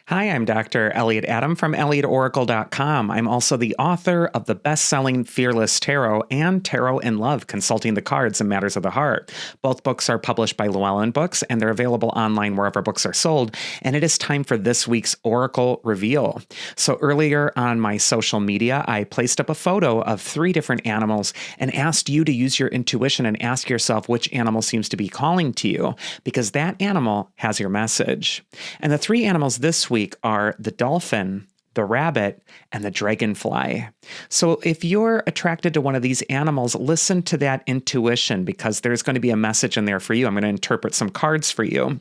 Hi, I'm Dr. Elliot Adam from ElliotOracle.com. I'm also the author of the best-selling Fearless Tarot and Tarot in Love, Consulting the Cards and Matters of the Heart. Both books are published by Llewellyn Books, and they're available online wherever books are sold. And it is time for this week's Oracle Reveal. So earlier on my social media, I placed up a photo of 3 different animals and asked you to use your intuition and ask yourself which animal seems to be calling to you, because that animal has your message. And the 3 animals this week are the dolphin, the rabbit, and the dragonfly. So if you're attracted to one of these animals, listen to that intuition, because there's going to be a message in there for you. I'm going to interpret some cards for you.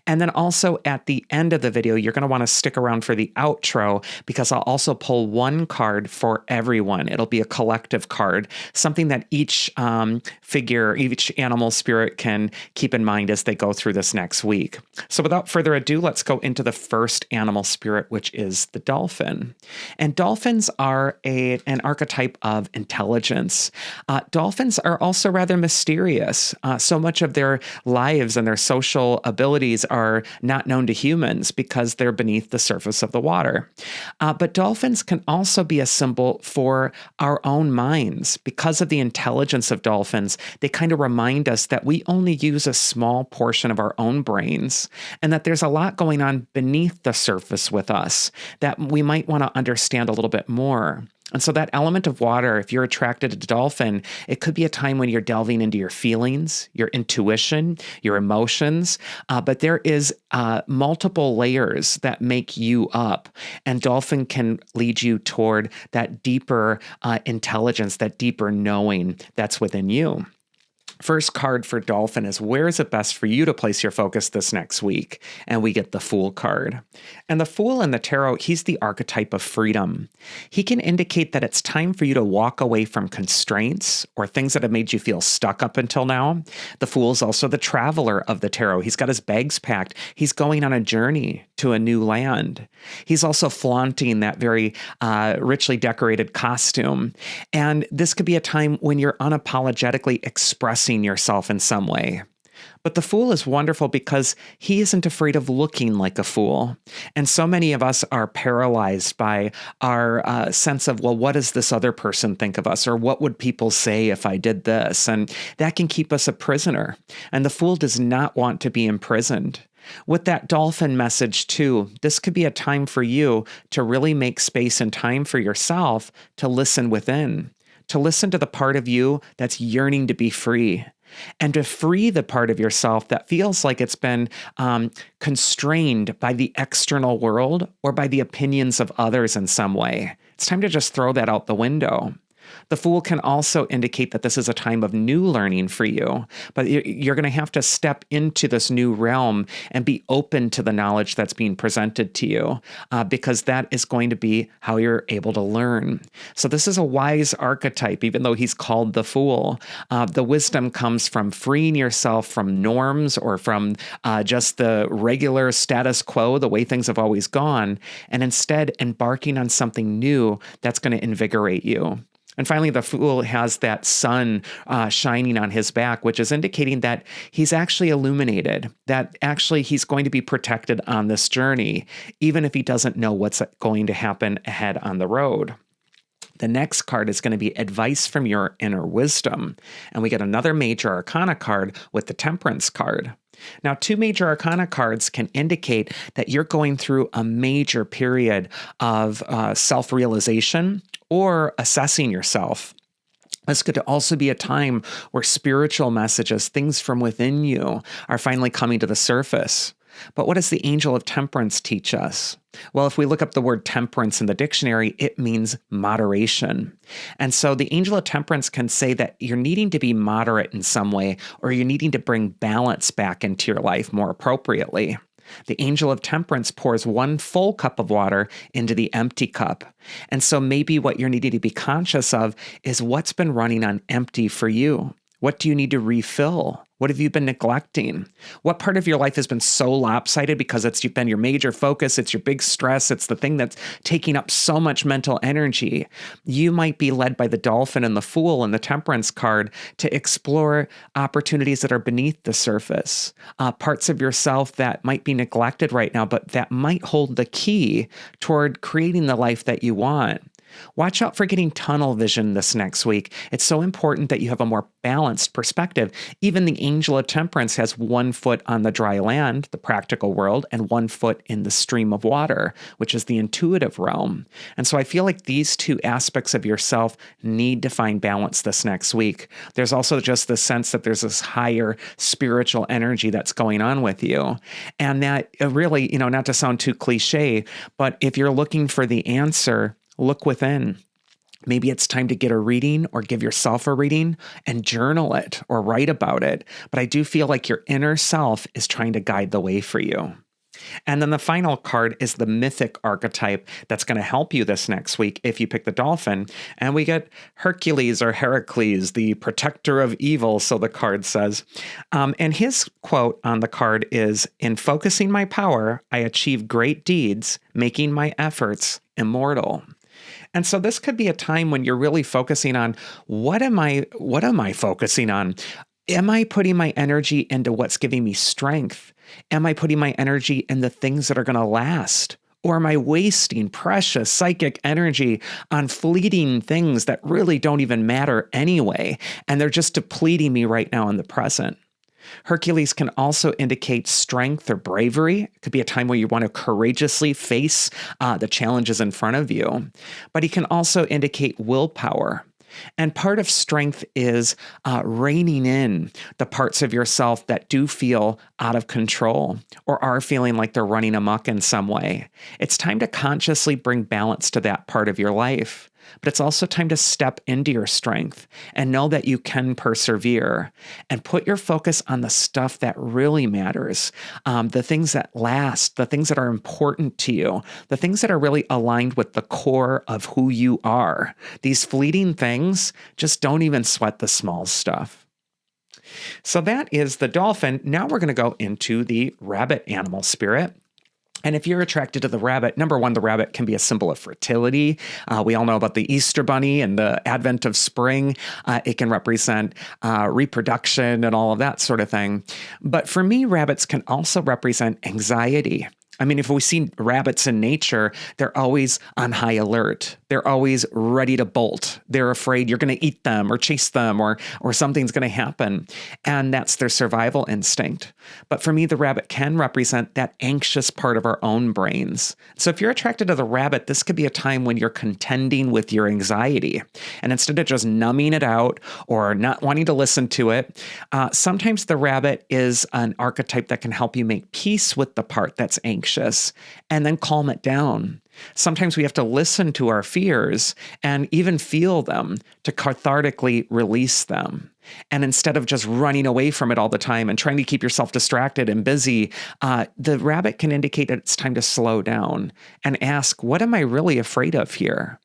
And then also at the end of the video, you're going to want to stick around for the outro, because I'll also pull one card for everyone. It'll be a collective card, something that each figure, each animal spirit can keep in mind as they go through this next week. So without further ado, let's go into the first animal spirit, which is the dolphin. And dolphins are an archetype of intelligence. Dolphins are also rather mysterious. So much of their lives and their social abilities are not known to humans because they're beneath the surface of the water. But dolphins can also be a symbol for our own minds. Because of the intelligence of dolphins, they kind of remind us that we only use a small portion of our own brains, and that there's a lot going on beneath the surface with us that we might want to understand a little bit more. And so that element of water, if you're attracted to dolphin, it could be a time when you're delving into your feelings, your intuition, your emotions, but there is multiple layers that make you up. And dolphin can lead you toward that deeper intelligence, that deeper knowing that's within you. First card for dolphin is, where is it best for you to place your focus this next week? And we get the Fool card. And the Fool in the tarot, he's the archetype of freedom. He can indicate that it's time for you to walk away from constraints or things that have made you feel stuck up until now. The Fool is also the traveler of the tarot. He's got his bags packed. He's going on a journey to a new land. He's also flaunting that very richly decorated costume. And this could be a time when you're unapologetically expressing yourself in some way. But the Fool is wonderful because he isn't afraid of looking like a fool. And so many of us are paralyzed by our sense of, well, what does this other person think of us? Or what would people say if I did this? And that can keep us a prisoner. And the Fool does not want to be imprisoned. With that dolphin message too, this could be a time for you to really make space and time for yourself to listen within, to listen to the part of you that's yearning to be free, and to free the part of yourself that feels like it's been constrained by the external world or by the opinions of others in some way. It's time to just throw that out the window. The Fool can also indicate that this is a time of new learning for you, but you're going to have to step into this new realm and be open to the knowledge that's being presented to you, because that is going to be how you're able to learn. So this is a wise archetype, even though he's called the Fool. The wisdom comes from freeing yourself from norms or from just the regular status quo, the way things have always gone, and instead embarking on something new that's going to invigorate you. And finally, the Fool has that sun shining on his back, which is indicating that he's actually illuminated, that actually he's going to be protected on this journey, even if he doesn't know what's going to happen ahead on the road. The next card is going to be advice from your inner wisdom. And we get another major arcana card with the Temperance card. Now, 2 major arcana cards can indicate that you're going through a major period of self-realization or assessing yourself. This could also be a time where spiritual messages, things from within you, are finally coming to the surface. But what does the Angel of Temperance teach us? Well, if we look up the word temperance in the dictionary, it means moderation. And so the Angel of Temperance can say that you're needing to be moderate in some way, or you're needing to bring balance back into your life more appropriately. The Angel of Temperance pours 1 full cup of water into the empty cup. And so maybe what you're needing to be conscious of is what's been running on empty for you. What do you need to refill? What have you been neglecting? What part of your life has been so lopsided because it's been your major focus, it's your big stress, it's the thing that's taking up so much mental energy? You might be led by the Dolphin and the Fool and the Temperance card to explore opportunities that are beneath the surface, parts of yourself that might be neglected right now, but that might hold the key toward creating the life that you want. Watch out for getting tunnel vision this next week. It's so important that you have a more balanced perspective. Even the angel of temperance has 1 foot on the dry land, the practical world, and 1 foot in the stream of water, which is the intuitive realm. And so I feel like these two aspects of yourself need to find balance this next week. There's also just the sense that there's this higher spiritual energy that's going on with you. And that really, not to sound too cliche, but if you're looking for the answer, look within. Maybe it's time to get a reading or give yourself a reading and journal it or write about it. But I do feel like your inner self is trying to guide the way for you. And then the final card is the mythic archetype that's going to help you this next week if you pick the Dolphin. And we get Hercules or Heracles, the protector of evil, so the card says. And his quote on the card is, "In focusing my power, I achieve great deeds, making my efforts immortal." And so this could be a time when you're really focusing on what am I focusing on? Am I putting my energy into what's giving me strength? Am I putting my energy in the things that are going to last? Or am I wasting precious psychic energy on fleeting things that really don't even matter anyway? And they're just depleting me right now in the present. Hercules can also indicate strength or bravery. It could be a time where you want to courageously face the challenges in front of you. But he can also indicate willpower. And part of strength is reining in the parts of yourself that do feel out of control or are feeling like they're running amok in some way. It's time to consciously bring balance to that part of your life. But it's also time to step into your strength and know that you can persevere and put your focus on the stuff that really matters, the things that last, the things that are important to you, the things that are really aligned with the core of who you are. These fleeting things, just don't even sweat the small stuff. So that is the Dolphin. Now we're going to go into the rabbit animal spirit. And if you're attracted to the rabbit, number one, the rabbit can be a symbol of fertility. We all know about the Easter bunny and the advent of spring. It can represent reproduction and all of that sort of thing. But for me, rabbits can also represent anxiety. I mean, if we see rabbits in nature, they're always on high alert. They're always ready to bolt. They're afraid you're going to eat them or chase them or something's going to happen. And that's their survival instinct. But for me, the rabbit can represent that anxious part of our own brains. So if you're attracted to the rabbit, this could be a time when you're contending with your anxiety. And instead of just numbing it out or not wanting to listen to it, sometimes the rabbit is an archetype that can help you make peace with the part that's anxious and then calm it down. Sometimes we have to listen to our fears and even feel them to cathartically release them. And instead of just running away from it all the time and trying to keep yourself distracted and busy, the rabbit can indicate that it's time to slow down and ask, what am I really afraid of here?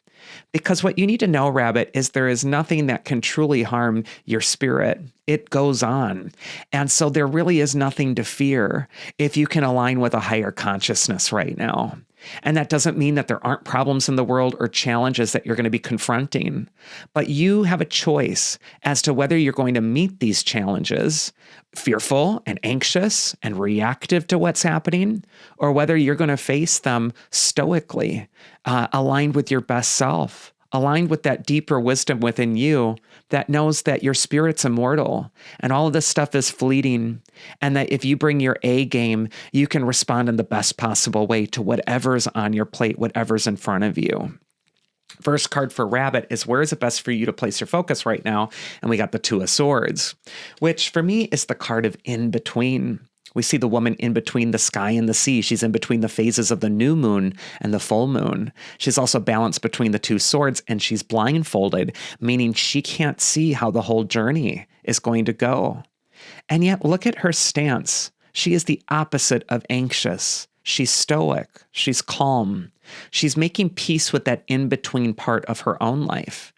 Because what you need to know, rabbit, is there is nothing that can truly harm your spirit. It goes on. And so there really is nothing to fear if you can align with a higher consciousness right now. And that doesn't mean that there aren't problems in the world or challenges that you're going to be confronting. But you have a choice as to whether you're going to meet these challenges fearful and anxious and reactive to what's happening, or whether you're going to face them stoically, aligned with your best self, aligned with that deeper wisdom within you that knows that your spirit's immortal and all of this stuff is fleeting, and that if you bring your A game, you can respond in the best possible way to whatever's on your plate, whatever's in front of you. First card for rabbit is where is it best for you to place your focus right now? And we got the Two of Swords, which for me is the card of in between. We see the woman in between the sky and the sea. She's in between the phases of the new moon and the full moon. She's also balanced between the two swords, and she's blindfolded, meaning she can't see how the whole journey is going to go. And yet, look at her stance. She is the opposite of anxious. She's stoic. She's calm. She's making peace with that in-between part of her own life.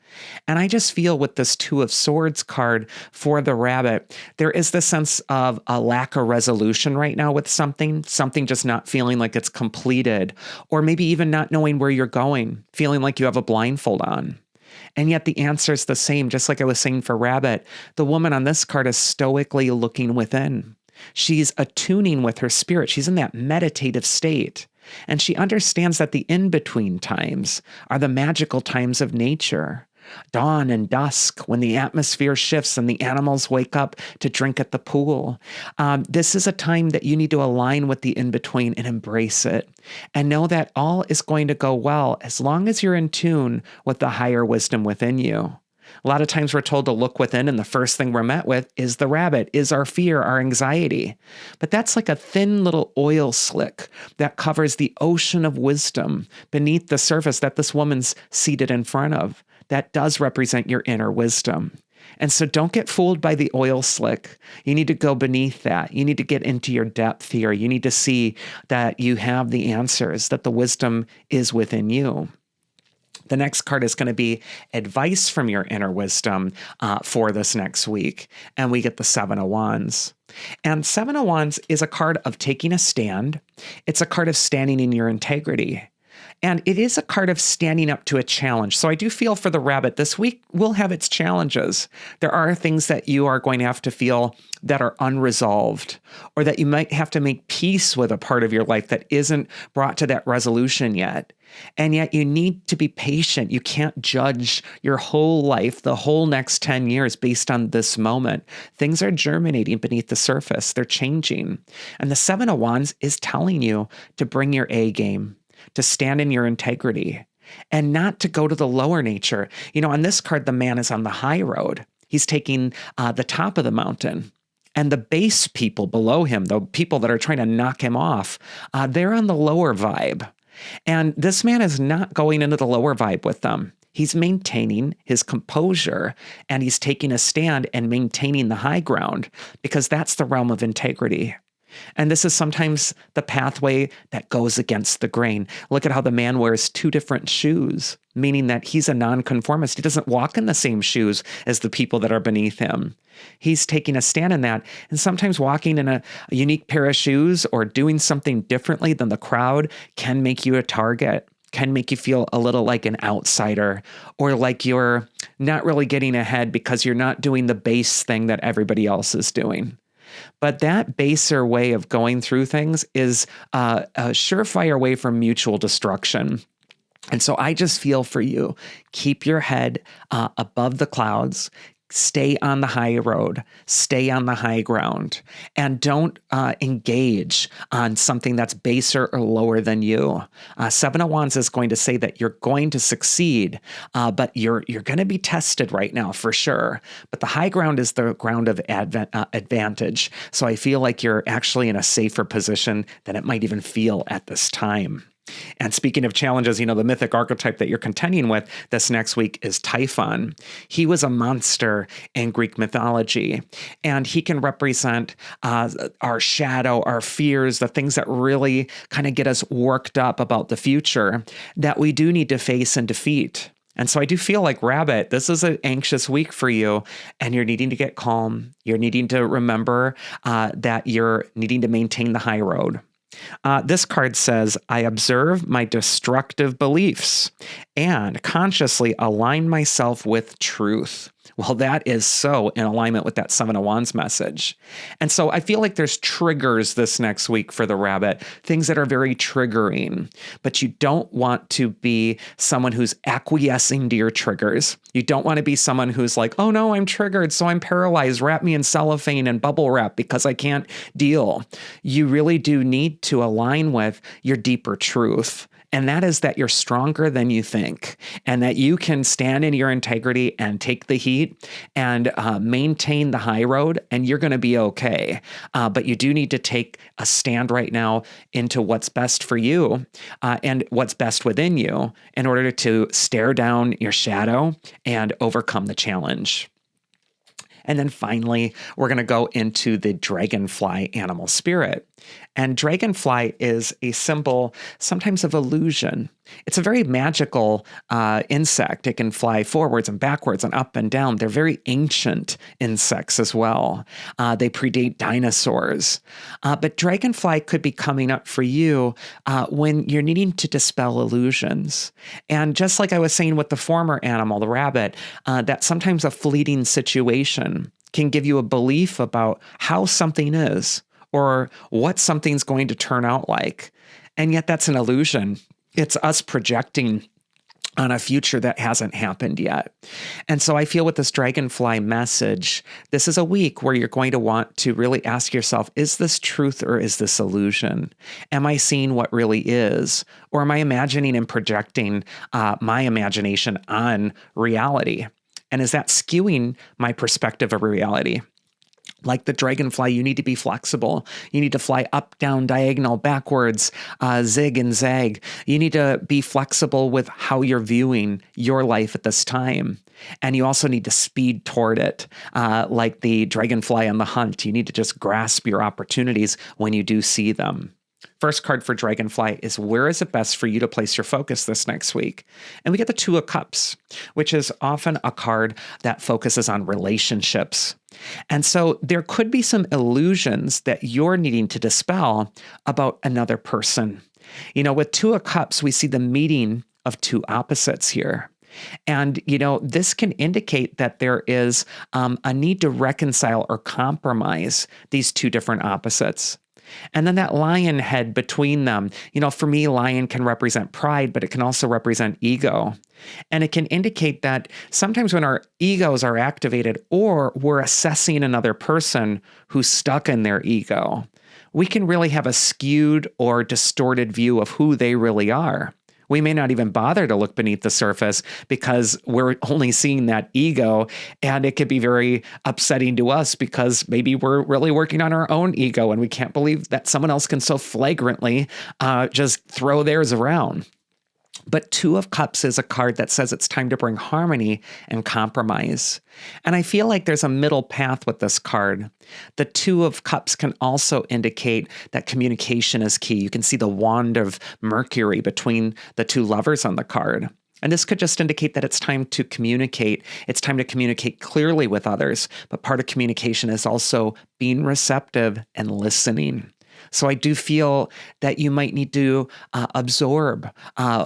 And I just feel with this Two of Swords card for the rabbit, there is this sense of a lack of resolution right now with something just not feeling like it's completed, or maybe even not knowing where you're going, feeling like you have a blindfold on. And yet the answer is the same, just like I was saying for rabbit. The woman on this card is stoically looking within. She's attuning with her spirit. She's in that meditative state. And she understands that the in-between times are the magical times of nature. Dawn and dusk, when the atmosphere shifts and the animals wake up to drink at the pool. This is a time that you need to align with the in-between and embrace it. And know that all is going to go well as long as you're in tune with the higher wisdom within you. A lot of times we're told to look within, and the first thing we're met with is the rabbit, is our fear, our anxiety. But that's like a thin little oil slick that covers the ocean of wisdom beneath the surface that this woman's seated in front of. That does represent your inner wisdom. And so don't get fooled by the oil slick. You need to go beneath that. You need to get into your depth here. You need to see that you have the answers, that the wisdom is within you. The next card is going to be advice from your inner wisdom for this next week. And we get the Seven of Wands. And Seven of Wands is a card of taking a stand. It's a card of standing in your integrity. And it is a card of standing up to a challenge. So I do feel for the rabbit, this week will have its challenges. There are things that you are going to have to feel that are unresolved, or that you might have to make peace with a part of your life that isn't brought to that resolution yet. And yet you need to be patient. You can't judge your whole life, the whole next 10 years based on this moment. Things are germinating beneath the surface. They're changing. And the Seven of Wands is telling you to bring your A game, to stand in your integrity, and not to go to the lower nature. You know, on this card, the man is on the high road. He's taking the top of the mountain. And the base people below him, the people that are trying to knock him off, they're on the lower vibe. And this man is not going into the lower vibe with them. He's maintaining his composure, and he's taking a stand and maintaining the high ground, because that's the realm of integrity. And this is sometimes the pathway that goes against the grain. Look at how the man wears two different shoes, meaning that he's a nonconformist. He doesn't walk in the same shoes as the people that are beneath him. He's taking a stand in that. And sometimes walking in a unique pair of shoes or doing something differently than the crowd can make you a target, can make you feel a little like an outsider, or like you're not really getting ahead because you're not doing the base thing that everybody else is doing. But that baser way of going through things is a surefire way for mutual destruction. And so I just feel for you, keep your head above the clouds, stay on the high road, stay on the high ground, and don't engage on something that's baser or lower than you. Seven of Wands is going to say that you're going to succeed, but you're going to be tested right now for sure. But the high ground is the ground of advantage. So I feel like you're actually in a safer position than it might even feel at this time. And speaking of challenges, you know, the mythic archetype that you're contending with this next week is Typhon. He was a monster in Greek mythology, and he can represent our shadow, our fears, the things that really kind of get us worked up about the future that we do need to face and defeat. And so I do feel like, Rabbit, this is an anxious week for you, and you're needing to get calm. You're needing to remember that you're needing to maintain the high road. This card says, I observe my destructive beliefs and consciously align myself with truth. Well, that is so in alignment with that Seven of Wands message. And so I feel like there's triggers this next week for the rabbit, things that are very triggering, but you don't want to be someone who's acquiescing to your triggers. You don't want to be someone who's like, oh no, I'm triggered, so I'm paralyzed, wrap me in cellophane and bubble wrap because I can't deal. You really do need to align with your deeper truth. And that is that you're stronger than you think, and that you can stand in your integrity and take the heat and maintain the high road, and you're going to be okay. But you do need to take a stand right now into what's best for you and what's best within you in order to stare down your shadow and overcome the challenge. And then finally, we're going to go into the dragonfly animal spirit. And dragonfly is a symbol sometimes of illusion. It's a very magical insect. It can fly forwards and backwards and up and down. They're very ancient insects as well. They predate dinosaurs. But dragonfly could be coming up for you when you're needing to dispel illusions. And just like I was saying with the former animal, the rabbit, that sometimes a fleeting situation can give you a belief about how something is or what something's going to turn out like. And yet that's an illusion. It's us projecting on a future that hasn't happened yet. And so I feel with this dragonfly message, this is a week where you're going to want to really ask yourself, is this truth or is this illusion? Am I seeing what really is? Or am I imagining and projecting my imagination on reality? And is that skewing my perspective of reality? Like the dragonfly, you need to be flexible. You need to fly up, down, diagonal, backwards, zig and zag. You need to be flexible with how you're viewing your life at this time. And you also need to speed toward it. Like the dragonfly on the hunt, you need to just grasp your opportunities when you do see them. First card for Dragonfly is where is it best for you to place your focus this next week? And we get the Two of Cups, which is often a card that focuses on relationships. And so there could be some illusions that you're needing to dispel about another person. You know, with Two of Cups, we see the meeting of two opposites here. And, you know, this can indicate that there is a need to reconcile or compromise these two different opposites. And then that lion head between them, you know, for me, lion can represent pride, but it can also represent ego. And it can indicate that sometimes when our egos are activated or we're assessing another person who's stuck in their ego, we can really have a skewed or distorted view of who they really are. We may not even bother to look beneath the surface because we're only seeing that ego, and it could be very upsetting to us because maybe we're really working on our own ego and we can't believe that someone else can so flagrantly just throw theirs around. But Two of Cups is a card that says it's time to bring harmony and compromise. And I feel like there's a middle path with this card. The Two of Cups can also indicate that communication is key. You can see the wand of Mercury between the two lovers on the card. And this could just indicate that it's time to communicate. It's time to communicate clearly with others. But part of communication is also being receptive and listening. So I do feel that you might need to absorb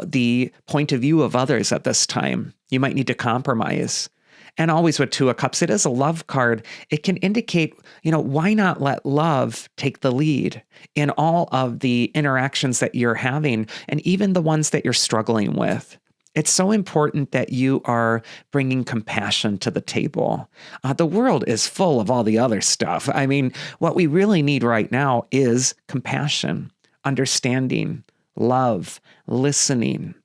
the point of view of others at this time. You might need to compromise. And always with Two of Cups, it is a love card. It can indicate, you know, why not let love take the lead in all of the interactions that you're having and even the ones that you're struggling with. It's so important that you are bringing compassion to the table. The world is full of all the other stuff. I mean, what we really need right now is compassion, understanding, love, listening.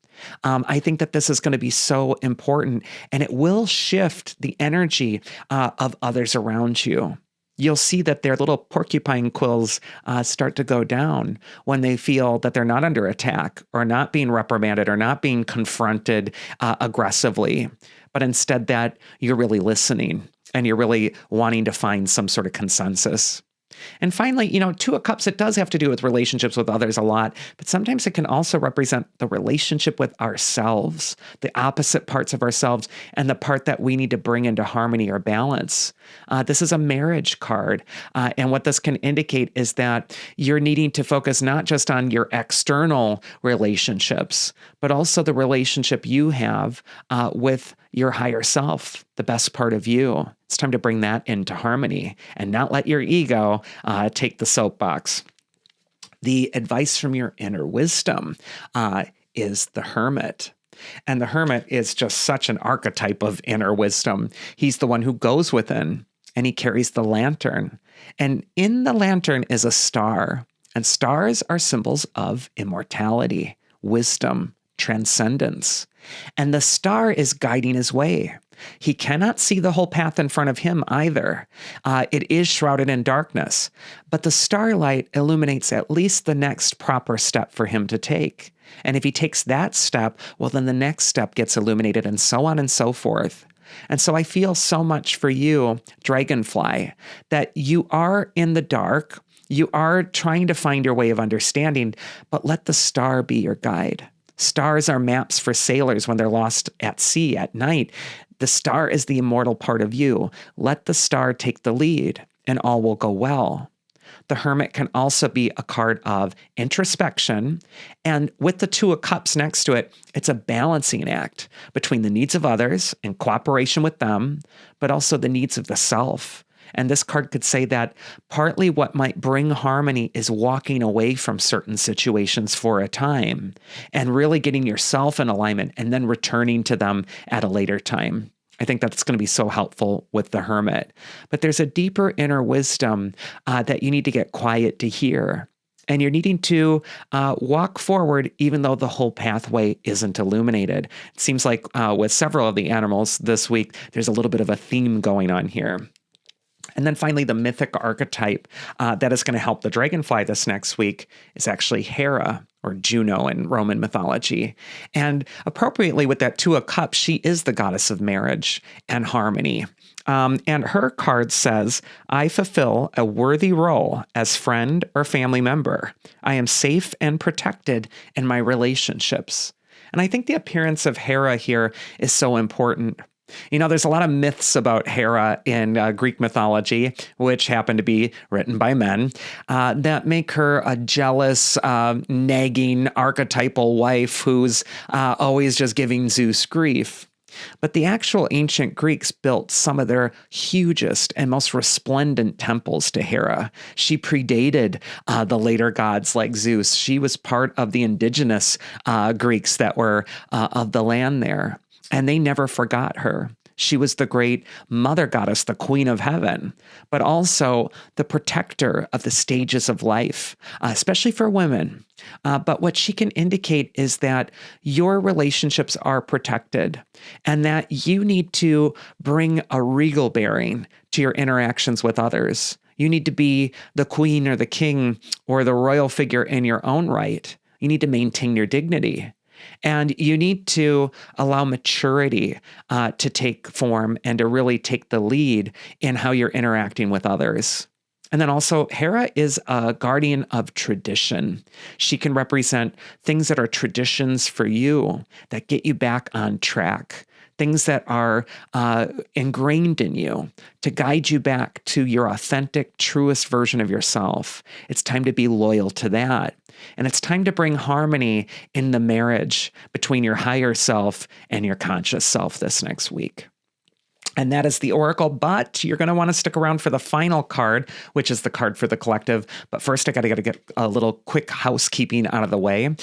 I think that this is going to be so important, and it will shift the energy of others around you. You'll see that their little porcupine quills start to go down when they feel that they're not under attack or not being reprimanded or not being confronted aggressively, but instead that you're really listening and you're really wanting to find some sort of consensus. And finally, you know, Two of Cups, it does have to do with relationships with others a lot, but sometimes it can also represent the relationship with ourselves, the opposite parts of ourselves, and the part that we need to bring into harmony or balance. This is a marriage card. And what this can indicate is that you're needing to focus not just on your external relationships, but also the relationship you have with your higher self, the best part of you. It's time to bring that into harmony and not let your ego take the soapbox. The advice from your inner wisdom is the Hermit. And the Hermit is just such an archetype of inner wisdom. He's the one who goes within, and he carries the lantern. And in the lantern is a star. And stars are symbols of immortality, wisdom, transcendence. And the star is guiding his way. He cannot see the whole path in front of him either. It is shrouded in darkness, but the starlight illuminates at least the next proper step for him to take. And if he takes that step, well, then the next step gets illuminated and so on and so forth. And so I feel so much for you, Dragonfly, that you are in the dark. You are trying to find your way of understanding, but let the star be your guide. Stars are maps for sailors when they're lost at sea at night. The star is the immortal part of you. Let the star take the lead, and all will go well. The Hermit can also be a card of introspection. And with the Two of Cups next to it, it's a balancing act between the needs of others and cooperation with them, but also the needs of the self. And this card could say that partly what might bring harmony is walking away from certain situations for a time and really getting yourself in alignment and then returning to them at a later time. I think that's going to be so helpful with the Hermit. But there's a deeper inner wisdom that you need to get quiet to hear. And you're needing to walk forward even though the whole pathway isn't illuminated. It seems like with several of the animals this week, there's a little bit of a theme going on here. And then finally, the mythic archetype that is going to help the Dragonfly this next week is actually Hera, or Juno in Roman mythology. And appropriately with that Two of Cups, she is the goddess of marriage and harmony. And her card says, I fulfill a worthy role as friend or family member. I am safe and protected in my relationships. And I think the appearance of Hera here is so important. You know, there's a lot of myths about Hera in Greek mythology, which happen to be written by men, that make her a jealous, nagging, archetypal wife who's always just giving Zeus grief. But the actual ancient Greeks built some of their hugest and most resplendent temples to Hera. She predated the later gods like Zeus. She was part of the indigenous Greeks that were of the land there. And they never forgot her. She was the great mother goddess, the queen of heaven, but also the protector of the stages of life, especially for women. But what she can indicate is that your relationships are protected and that you need to bring a regal bearing to your interactions with others. You need to be the queen or the king or the royal figure in your own right. You need to maintain your dignity. And you need to allow maturity to take form and to really take the lead in how you're interacting with others. And then also, Hera is a guardian of tradition. She can represent things that are traditions for you that get you back on track, things that are ingrained in you to guide you back to your authentic, truest version of yourself. It's time to be loyal to that. And it's time to bring harmony in the marriage between your higher self and your conscious self this next week. And that is the Oracle, but you're going to want to stick around for the final card, which is the card for the collective. But first, I got to get a little quick housekeeping out of the way.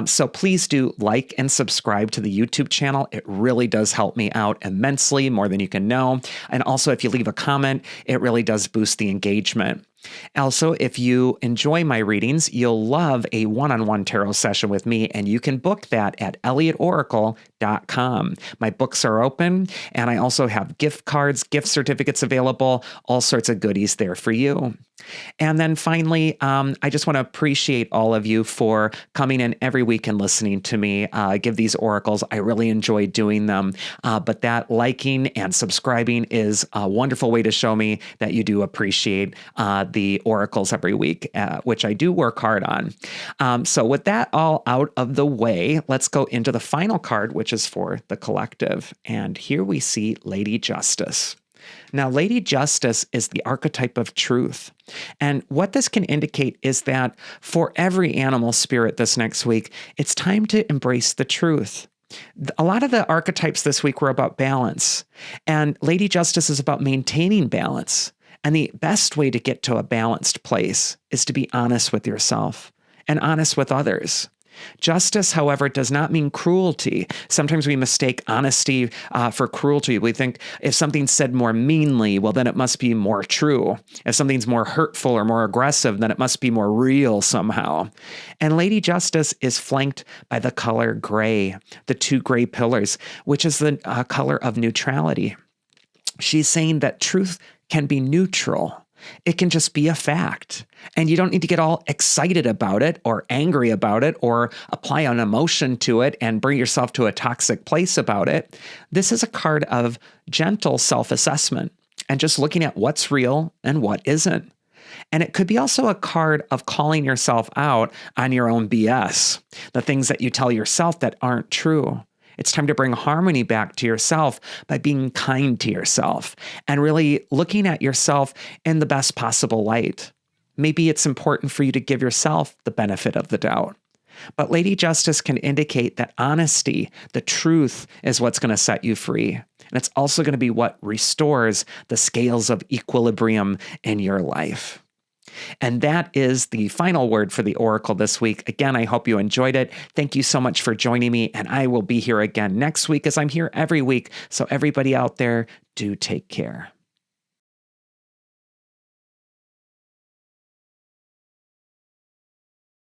So please do like and subscribe to the YouTube channel. It really does help me out immensely, more than you can know. And also, if you leave a comment, it really does boost the engagement. Also, if you enjoy my readings, you'll love a one-on-one tarot session with me, and you can book that at alertness.com. My books are open, and I also have gift cards, gift certificates available, all sorts of goodies there for you. And then finally, I just want to appreciate all of you for coming in every week and listening to me give these oracles. I really enjoy doing them, but that liking and subscribing is a wonderful way to show me that you do appreciate the oracles every week, which I do work hard on. So with that all out of the way, let's go into the final card, which is for the collective. And here we see Lady Justice. Now, Lady Justice is the archetype of truth. And what this can indicate is that for every animal spirit this next week, it's time to embrace the truth. A lot of the archetypes this week were about balance, and Lady Justice is about maintaining balance. And the best way to get to a balanced place is to be honest with yourself and honest with others. Justice, however, does not mean cruelty. Sometimes we mistake honesty for cruelty. We think if something's said more meanly, well, then it must be more true. If something's more hurtful or more aggressive, then it must be more real somehow. And Lady Justice is flanked by the color gray, the two gray pillars, which is the color of neutrality. She's saying that truth can be neutral. It can just be a fact. And you don't need to get all excited about it or angry about it or apply an emotion to it and bring yourself to a toxic place about it. This is a card of gentle self-assessment and just looking at what's real and what isn't. And it could be also a card of calling yourself out on your own BS, the things that you tell yourself that aren't true. It's time to bring harmony back to yourself by being kind to yourself and really looking at yourself in the best possible light. Maybe it's important for you to give yourself the benefit of the doubt. But Lady Justice can indicate that honesty, the truth, is what's going to set you free. And it's also going to be what restores the scales of equilibrium in your life. And that is the final word for the Oracle this week. Again, I hope you enjoyed it. Thank you so much for joining me. And I will be here again next week, as I'm here every week. So everybody out there, do take care.